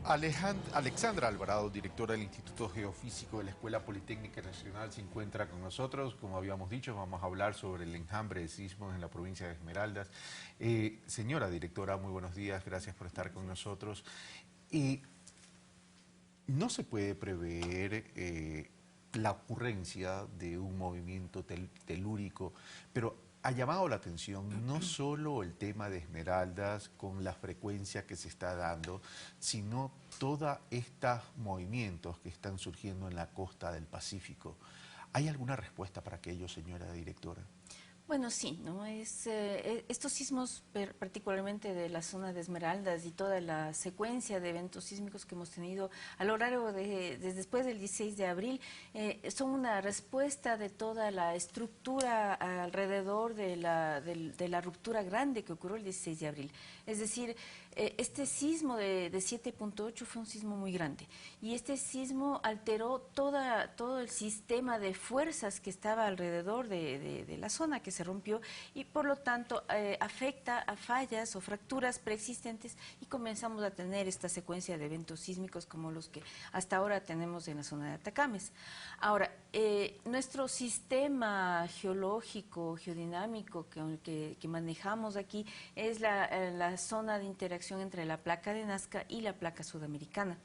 Alexandra Alvarado, directora del Instituto Geofísico de la Escuela Politécnica Nacional, se encuentra con nosotros. Como habíamos dicho, vamos a hablar sobre el enjambre de sismos en la provincia de Esmeraldas. Señora directora, muy buenos días, gracias por estar con nosotros. No se puede prever la ocurrencia de un movimiento telúrico, pero ha llamado la atención no solo el tema de Esmeraldas con la frecuencia que se está dando, sino todos estos movimientos que están surgiendo en la costa del Pacífico. ¿Hay alguna respuesta para aquello, señora directora? Bueno, sí, ¿no? Estos sismos, particularmente de la zona de Esmeraldas y toda la secuencia de eventos sísmicos que hemos tenido a lo largo desde después del 16 de abril, son una respuesta de toda la estructura alrededor de la ruptura grande que ocurrió el 16 de abril. Es decir, este sismo de 7.8 fue un sismo muy grande y este sismo alteró todo el sistema de fuerzas que estaba alrededor de la zona que se rompió y por lo tanto afecta a fallas o fracturas preexistentes y comenzamos a tener esta secuencia de eventos sísmicos como los que hasta ahora tenemos en la zona de Atacames. Ahora, nuestro sistema geológico, geodinámico que manejamos aquí es la zona de interacción entre la placa de Nazca y la placa sudamericana.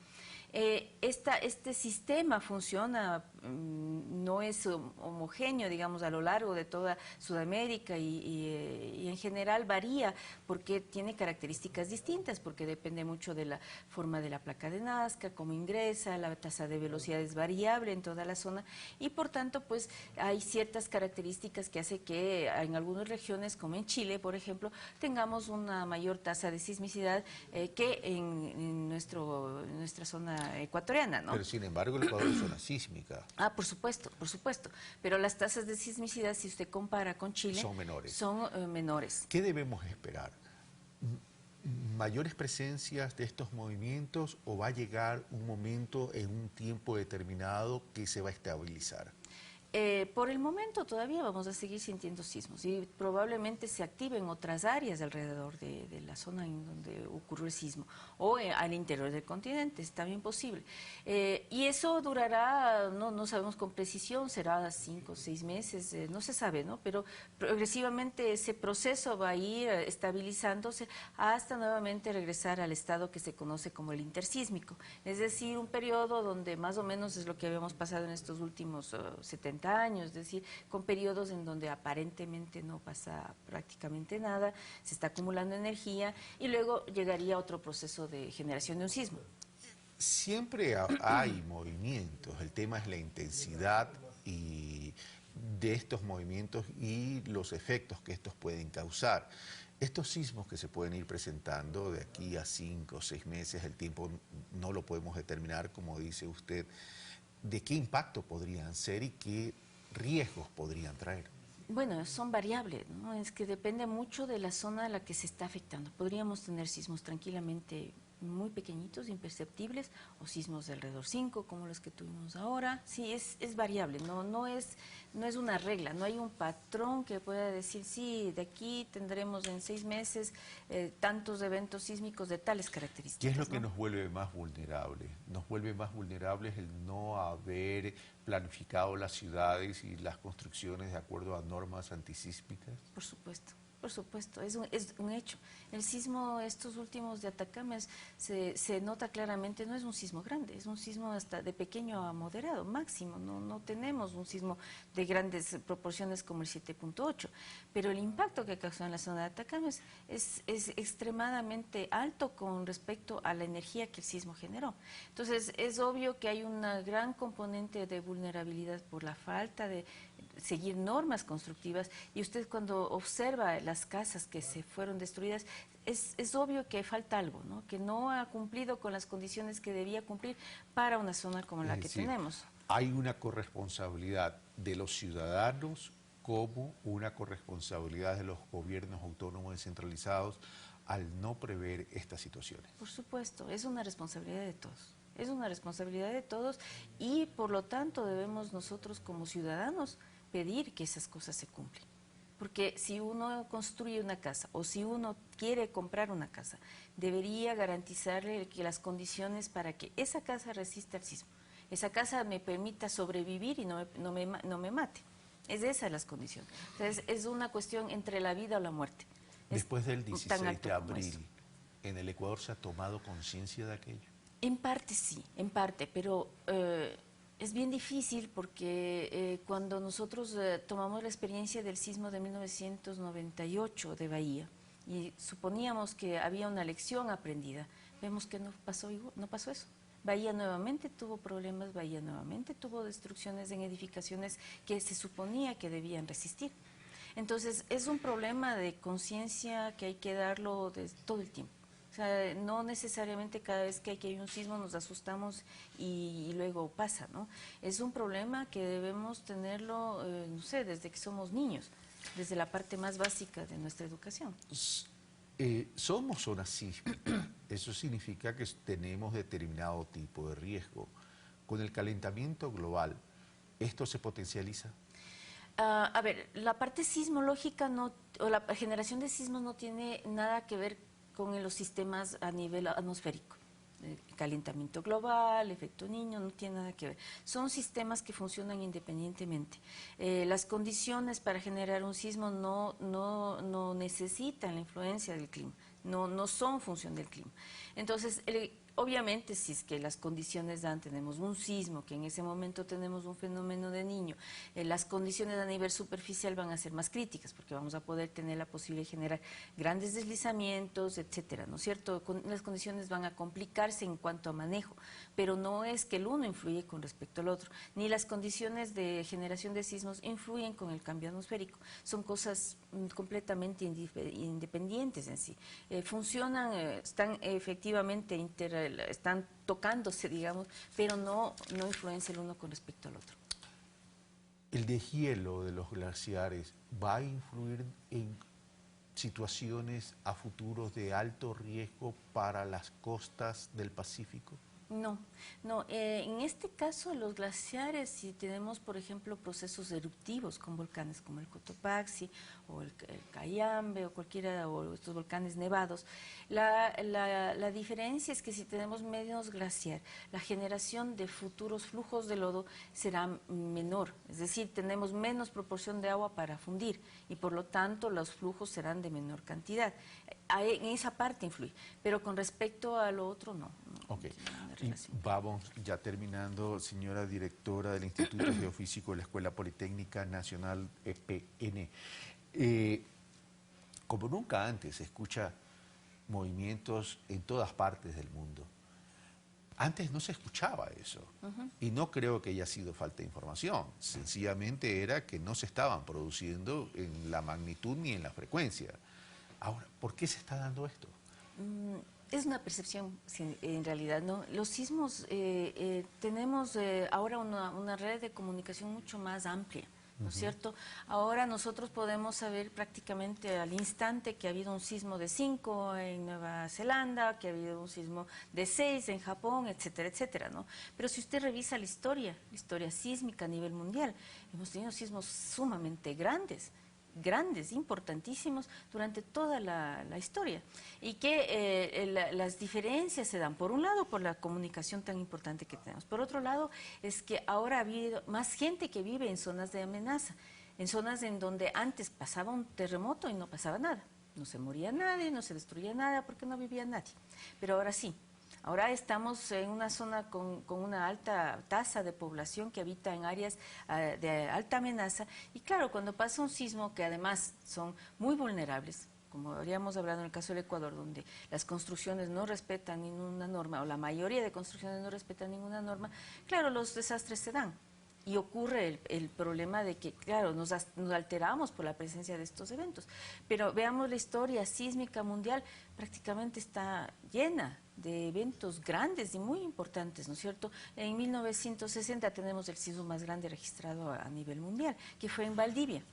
Este sistema funciona, no es homogéneo, digamos, a lo largo de toda Sudamérica y en general varía porque tiene características distintas, porque depende mucho de la forma de la placa de Nazca, cómo ingresa, la tasa de velocidad es variable en toda la zona y por tanto pues hay ciertas características que hace que en algunas regiones, como en Chile, por ejemplo, tengamos una mayor tasa de sismicidad que en nuestra zona ecuatoriana, ¿no? Pero sin embargo el Ecuador es zona sísmica. Ah, por supuesto. Pero las tasas de sismicidad, si usted compara con Chile, Son menores. son menores. ¿Qué debemos esperar? ¿Mayores presencias de estos movimientos o va a llegar un momento en un tiempo determinado que se va a estabilizar? Por el momento todavía vamos a seguir sintiendo sismos y probablemente se activen otras áreas alrededor de la zona en donde ocurrió el sismo o al interior del continente, es también posible. Y eso durará, no sabemos con precisión, será 5 o 6 meses, no se sabe, ¿no? Pero progresivamente ese proceso va a ir estabilizándose hasta nuevamente regresar al estado que se conoce como el intersísmico, es decir, un periodo donde más o menos es lo que habíamos pasado en estos últimos 70 años, es decir, con periodos en donde aparentemente no pasa prácticamente nada, se está acumulando energía y luego llegaría otro proceso de generación de un sismo. Siempre hay movimientos, el tema es la intensidad de estos movimientos y los efectos que estos pueden causar. Estos sismos que se pueden ir presentando de aquí a 5 o 6 meses, el tiempo no lo podemos determinar, como dice usted, ¿de qué impacto podrían ser y qué riesgos podrían traer? Bueno, son variables, ¿no? Es que depende mucho de la zona a la que se está afectando. Podríamos tener sismos tranquilamente muy pequeñitos, imperceptibles, o sismos de alrededor 5, como los que tuvimos ahora. Sí, es variable, no es una regla, no hay un patrón que pueda decir, sí, de aquí tendremos en 6 meses tantos eventos sísmicos de tales características. ¿Qué es lo que ¿no? nos vuelve más vulnerables? Nos vuelve más vulnerables el no haber planificado las ciudades y las construcciones de acuerdo a normas antisísmicas. Por supuesto, es un hecho. El sismo, estos últimos de Atacames, se nota claramente, no es un sismo grande, es un sismo hasta de pequeño a moderado, máximo. No tenemos un sismo de grandes proporciones como el 7.8, pero el impacto que causó en la zona de Atacames es extremadamente alto con respecto a la energía que el sismo generó. Entonces, es obvio que hay una gran componente de vulnerabilidad por la falta de seguir normas constructivas y usted cuando observa las casas que se fueron destruidas, es obvio que falta algo, ¿no? Que no ha cumplido con las condiciones que debía cumplir para una zona como la que tenemos. Hay una corresponsabilidad de los ciudadanos como una corresponsabilidad de los gobiernos autónomos descentralizados al no prever estas situaciones. Por supuesto, es una responsabilidad de todos. Es una responsabilidad de todos y por lo tanto debemos nosotros como ciudadanos pedir que esas cosas se cumplan. Porque si uno construye una casa o si uno quiere comprar una casa, debería garantizarle que las condiciones para que esa casa resista al sismo, esa casa me permita sobrevivir y no me mate. Es de esas las condiciones. Entonces, es una cuestión entre la vida o la muerte. Después del Es tan 16 alto de como eso. abril, ¿en el Ecuador se ha tomado conciencia de aquello? En parte sí, en parte, pero es bien difícil porque cuando nosotros tomamos la experiencia del sismo de 1998 de Bahía y suponíamos que había una lección aprendida, vemos que no pasó, no pasó eso. Bahía nuevamente tuvo problemas, Bahía nuevamente tuvo destrucciones en edificaciones que se suponía que debían resistir. Entonces, es un problema de conciencia que hay que darlo todo el tiempo. O sea, no necesariamente cada vez que hay un sismo nos asustamos y luego pasa, ¿no? Es un problema que debemos tenerlo, no sé, desde que somos niños, desde la parte más básica de nuestra educación. Somos zona sísmica, eso significa que tenemos determinado tipo de riesgo. Con el calentamiento global, ¿esto se potencializa? A ver, la parte sismológica no, o la generación de sismos no tiene nada que ver con los sistemas a nivel atmosférico. Calentamiento global, efecto niño, no tiene nada que ver. Son sistemas que funcionan independientemente. Las condiciones para generar un sismo no necesitan la influencia del clima, no son función del clima. Entonces, obviamente, si es que las condiciones dan, tenemos un sismo, que en ese momento tenemos un fenómeno de niño, las condiciones a nivel superficial van a ser más críticas, porque vamos a poder tener la posibilidad de generar grandes deslizamientos, etcétera, ¿no es cierto? Las condiciones van a complicarse en cuanto a manejo, pero no es que el uno influye con respecto al otro, ni las condiciones de generación de sismos influyen con el cambio atmosférico, son cosas completamente independientes en sí. Funcionan, están efectivamente están tocándose, digamos, pero no influencia el uno con respecto al otro. ¿El deshielo de los glaciares va a influir en situaciones a futuros de alto riesgo para las costas del Pacífico? No, en este caso los glaciares, si tenemos por ejemplo procesos eruptivos con volcanes como el Cotopaxi o el Cayambe o cualquiera o estos volcanes nevados, la diferencia es que si tenemos menos glaciar, la generación de futuros flujos de lodo será menor, es decir, tenemos menos proporción de agua para fundir y por lo tanto los flujos serán de menor cantidad. En esa parte influye, pero con respecto a lo otro no. Ok, y vamos ya terminando, señora directora del Instituto Geofísico de la Escuela Politécnica Nacional EPN. Como nunca antes se escucha movimientos en todas partes del mundo. Antes no se escuchaba eso y no creo que haya sido falta de información, sencillamente era que no se estaban produciendo en la magnitud ni en la frecuencia. Ahora, ¿por qué se está dando esto? Es una percepción, en realidad, ¿no? Los sismos, tenemos ahora una red de comunicación mucho más amplia, ¿no es cierto? Ahora nosotros podemos saber prácticamente al instante que ha habido un sismo de 5 en Nueva Zelanda, que ha habido un sismo de 6 en Japón, etcétera, etcétera, ¿no? Pero si usted revisa la historia sísmica a nivel mundial, hemos tenido sismos sumamente grandes, importantísimos durante toda la historia y que las diferencias se dan por un lado por la comunicación tan importante que tenemos, por otro lado es que ahora ha habido más gente que vive en zonas de amenaza, en zonas en donde antes pasaba un terremoto y no pasaba nada, no se moría nadie, no se destruía nada porque no vivía nadie, pero ahora sí. Ahora estamos en una zona con una alta tasa de población que habita en áreas de alta amenaza y claro, cuando pasa un sismo que además son muy vulnerables, como habríamos hablado en el caso del Ecuador, donde las construcciones no respetan ninguna norma o la mayoría de construcciones no respetan ninguna norma, claro, los desastres se dan. Y ocurre el problema de que, claro, nos alteramos por la presencia de estos eventos. Pero veamos la historia sísmica mundial, prácticamente está llena de eventos grandes y muy importantes, ¿no es cierto? En 1960 tenemos el sismo más grande registrado a nivel mundial, que fue en Valdivia.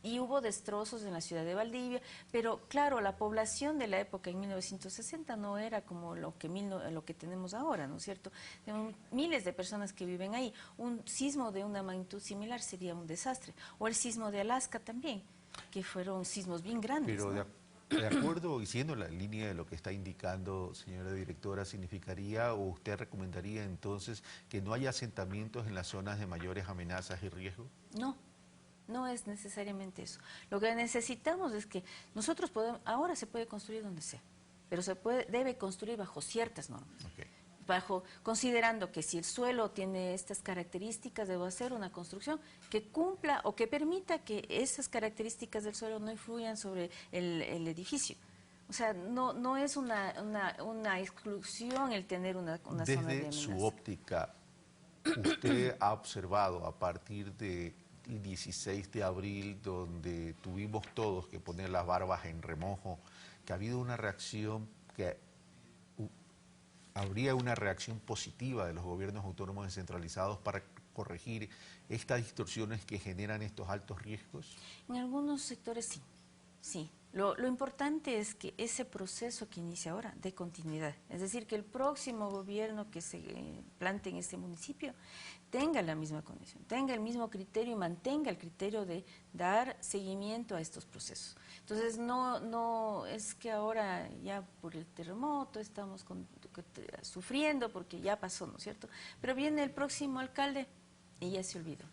Y hubo destrozos en la ciudad de Valdivia, pero claro, la población de la época en 1960 no era como lo que tenemos ahora, ¿no es cierto? Tenemos miles de personas que viven ahí. Un sismo de una magnitud similar sería un desastre. O el sismo de Alaska también. que fueron sismos bien grandes. Pero ¿no? de acuerdo y siendo la línea de lo que está indicando, señora directora, ¿significaría o usted recomendaría entonces que no haya asentamientos en las zonas de mayores amenazas y riesgos? No, no es necesariamente eso. Lo que necesitamos es que nosotros podemos, ahora se puede construir donde sea, pero debe construir bajo ciertas normas. Ok. Considerando que si el suelo tiene estas características, debo hacer una construcción que cumpla o que permita que esas características del suelo no influyan sobre el edificio. O sea, no es una exclusión el tener una zona de amenaza. Desde su óptica, usted ha observado a partir del 16 de abril, donde tuvimos todos que poner las barbas en remojo, que ha habido una reacción habría una reacción positiva de los gobiernos autónomos descentralizados para corregir estas distorsiones que generan estos altos riesgos? En algunos sectores sí, sí. Lo importante es que ese proceso que inicia ahora dé continuidad. Es decir, que el próximo gobierno que se plante en este municipio tenga la misma condición, tenga el mismo criterio y mantenga el criterio de dar seguimiento a estos procesos. Entonces, no es que ahora ya por el terremoto estamos sufriendo porque ya pasó, ¿no es cierto? Pero viene el próximo alcalde y ya se olvidó.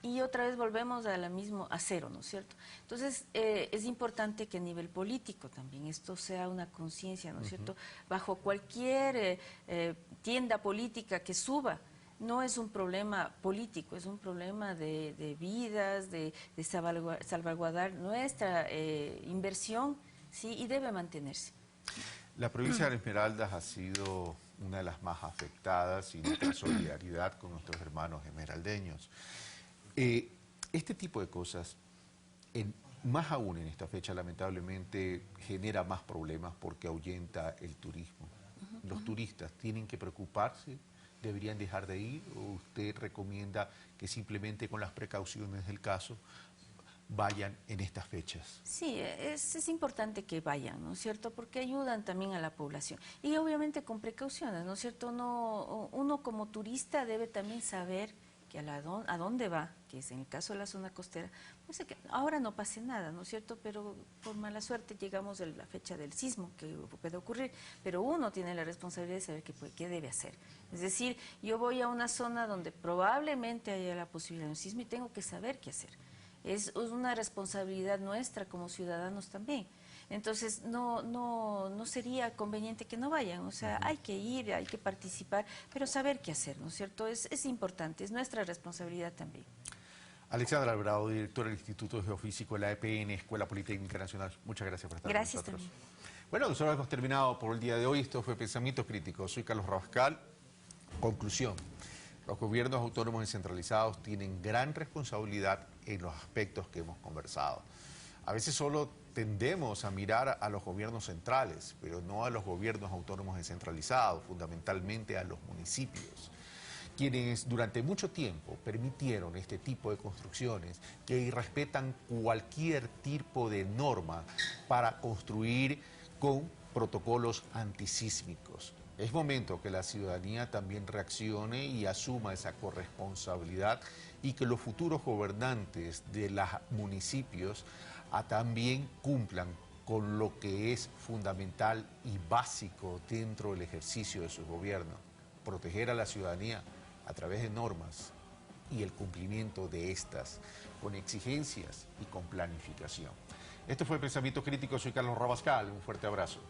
Y otra vez volvemos a cero, ¿no es cierto? Entonces, es importante que a nivel político también esto sea una conciencia, ¿no es cierto? Bajo cualquier tienda política que suba, no es un problema político, es un problema de vidas, de salvaguardar nuestra inversión, ¿sí? Y debe mantenerse. La provincia de Esmeraldas ha sido una de las más afectadas y nuestra solidaridad con nuestros hermanos esmeraldeños. Este tipo de cosas, más aún en esta fecha, lamentablemente genera más problemas porque ahuyenta el turismo. Los turistas tienen que preocuparse, deberían dejar de ir, o usted recomienda que simplemente con las precauciones del caso vayan en estas fechas. Sí, es importante que vayan, ¿no es cierto? Porque ayudan también a la población. Y obviamente con precauciones, ¿no es cierto? Uno como turista debe también saber que a dónde va, que es en el caso de la zona costera, pues que ahora no pase nada, ¿no es cierto? Pero por mala suerte llegamos a la fecha del sismo que puede ocurrir, pero uno tiene la responsabilidad de saber qué debe hacer. Es decir, yo voy a una zona donde probablemente haya la posibilidad de un sismo y tengo que saber qué hacer. Es una responsabilidad nuestra como ciudadanos también. Entonces, no sería conveniente que no vayan, o sea, hay que ir, hay que participar, pero saber qué hacer, ¿no es cierto? Es importante, es nuestra responsabilidad también. Alexandra Alvarado, directora del Instituto Geofísico de la EPN, Escuela Politécnica Nacional, muchas gracias por estar con nosotros. Gracias también. Bueno, nosotros hemos terminado por el día de hoy, esto fue Pensamiento Crítico, soy Carlos Rabascal. Conclusión, los gobiernos autónomos descentralizados tienen gran responsabilidad en los aspectos que hemos conversado. A veces solo tendemos a mirar a los gobiernos centrales, pero no a los gobiernos autónomos descentralizados, fundamentalmente a los municipios, quienes durante mucho tiempo permitieron este tipo de construcciones que irrespetan cualquier tipo de norma para construir con protocolos antisísmicos. Es momento que la ciudadanía también reaccione y asuma esa corresponsabilidad y que los futuros gobernantes de los municipios también cumplan con lo que es fundamental y básico dentro del ejercicio de su gobierno, proteger a la ciudadanía a través de normas y el cumplimiento de estas, con exigencias y con planificación. Esto fue Pensamiento Crítico, soy Carlos Rabascal, un fuerte abrazo.